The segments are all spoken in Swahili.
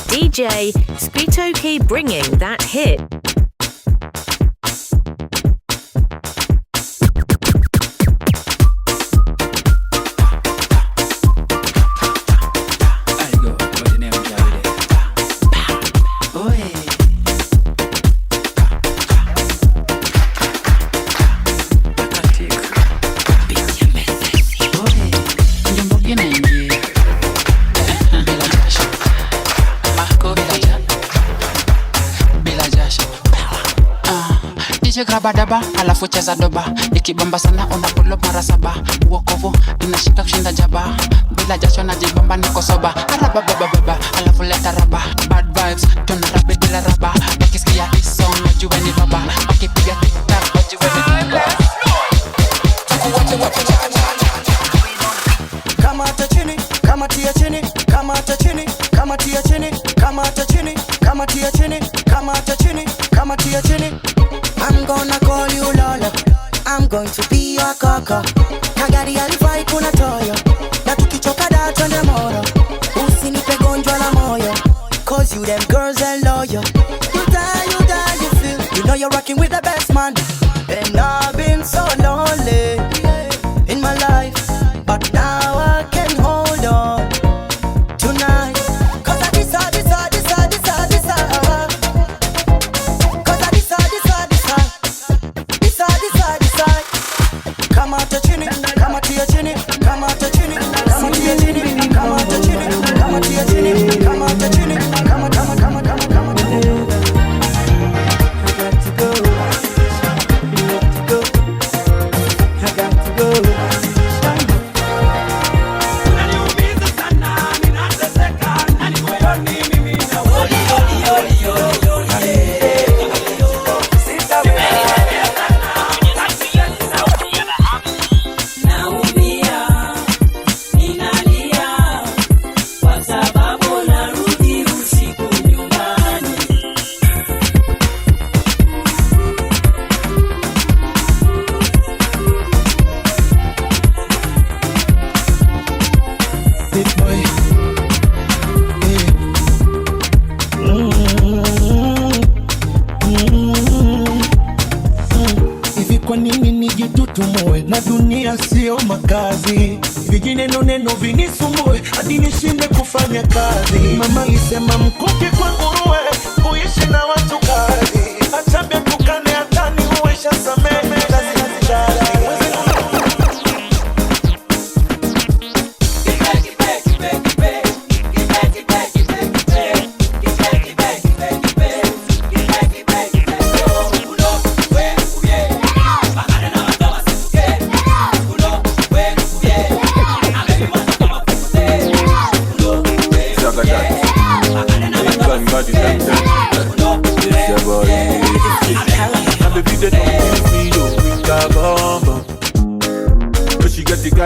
DJ Spitoki bringing that hit. Grabadaba, alafu cheza doba. Ikibamba sana unapull up mara saba. Uokovu, inashika kushinda jaba. Bila jasho najibamba niko soba. Araba baba baba, alafu leta raba. Bad vibes, tunarabi bila raba. Wakisikia this song, wajue ni raba. Wakipiga TikTok, wajue ni raba. Kama ata chini, kama tia chini, kama ata chini, kama tia chini, kama ata chini, kama tia chini, kama ata chini, kama tia chini. I'm gonna call you Lola. I'm going to be your kaka. Nagari alifai kuna toyo. Na tukichoka da twende moro. Usinipe gonjwa la moyo. Cause you them girls are loyal. You die, you feel. You know you're rocking with the best man. And I've been so lonely in my life. But now I can hold on tonight. Cause I decide. Come out the chinny, come out the chinny, come out the chinny, come out the chinny, come out the chinny, come out the chinny, come out the chinny, come out. I got to go. Na dunia sio makazi, vijineno neno vinisumbue hadi nishinde kufanya kazi. Mama alisema mkuki kwa nguruwe, kuishi na watu kazi. Acha tukane hatani uwesha samehe kazi jari.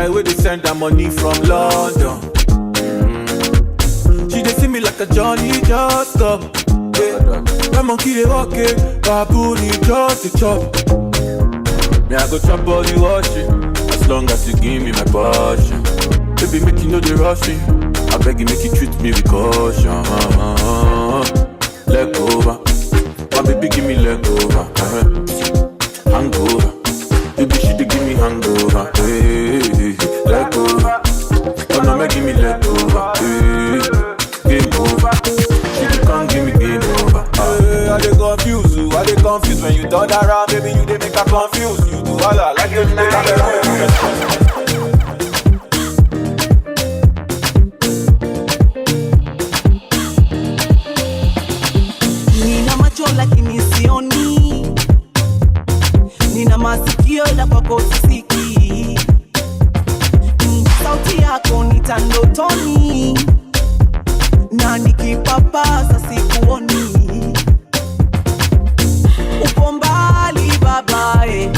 Where they send her money from London. She they see me like a Johnny just come. My monkey they walk it, baboon he just a chop. Me I go chop all the washing, as long as you give me my portion. Baby make you know they rush me, I beg you make you treat me with caution. Leg over, my baby give me leg over. Hangover, baby she dey give me hangover. Let go. Oh no, make give me let go. Game over. She can't give me game over. I dey confuse you. I dey confused when you turn around, baby. You dey make her confused. You do all I like you dey around. Nina macho lakini sioni, nina masikio ila kwako sisikii. Sauti yako nitandotoni, na nikipapasa sikuoni. Uko mbali babae,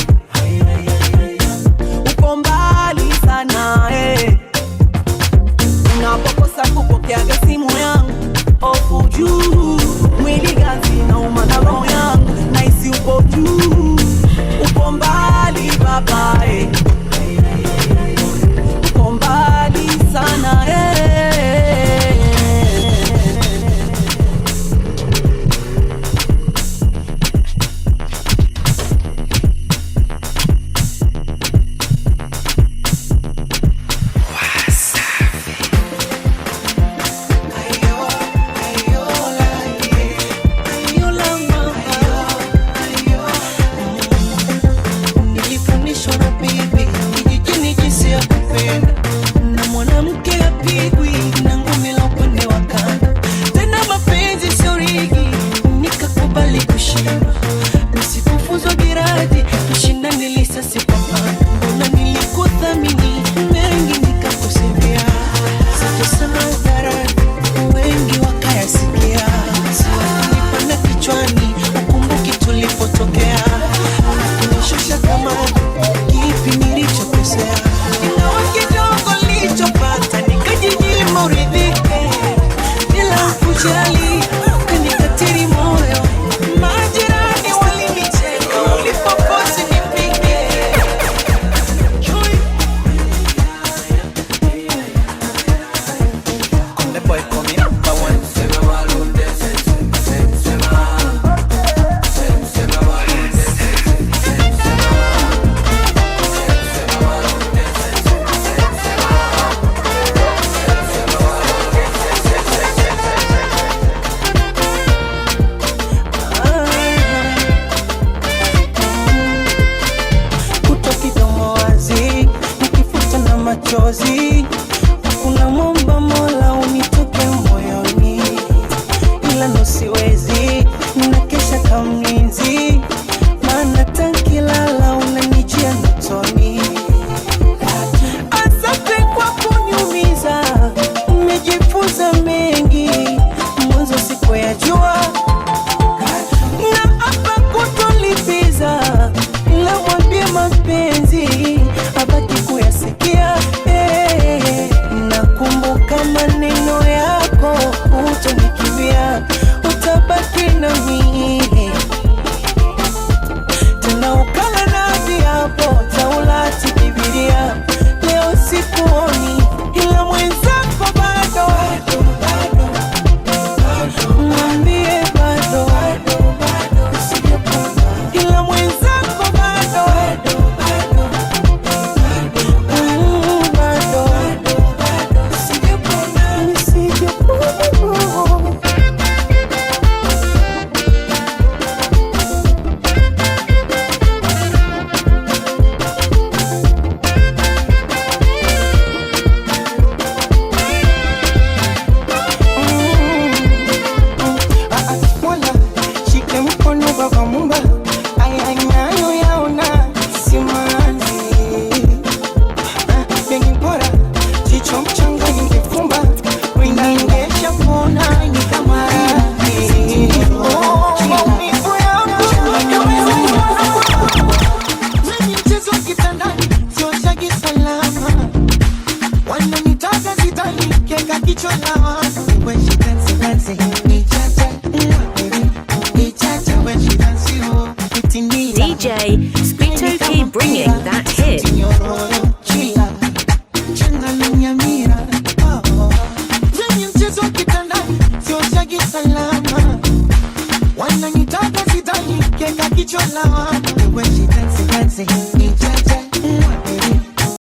uko mbali sana unapokosa kupokea simu yangu, ofu juu, mwili gazi na umana roho yangu, naisi uko juu. Uko mbali babae, mbali sana hadharani, wengi wakayasikia. Nipanda kichwani, ukumbuki tulipotokea. Kunishusha kama kipi nilichokosea. Ingawa kidogo nilichopata, nikajinyima uridhike. Bila kujali, ukanikatiri moyo. Majirani walinicheka, ulipoposti nipige. Konde boy call me number one. Kutokidomo wazi, nikifuta na machozi. Kuna mwomba Mola unitoke moyoni, ila nosiwezi, ninakesha kamlinzi, maana tankilala unanijia notoni. Asante kwa kuniumiza, umejifunza mengi, mwanzo sikuyajua. Na hapa kutolipiza, ila mwambie mapenzi abaki kuyasikia. Nakumbuka maneno yako, utanikimbia, utabaki na mimi. Tena ukala na viapo, Taurati, Biblia. Leo sikuoni, ila mwenzako bado. Mwambie bado, ila mwenzako bado. Bado nisijepona. Mola, shike mkono baba Mumba, haya nayo yaona simanzi. Bengi bora, jicho mchanga ningefumba, wenda ingesha kuona ni kama maumivu yangu. Mimi mchezo kitandani, siwashagi salama. Wananitaka sitani, keka kichwa lawa. When she dance, dance, DJ Spitoke bringing that hit. Wananitaka sitani, keka kichwa lawa. When she dance,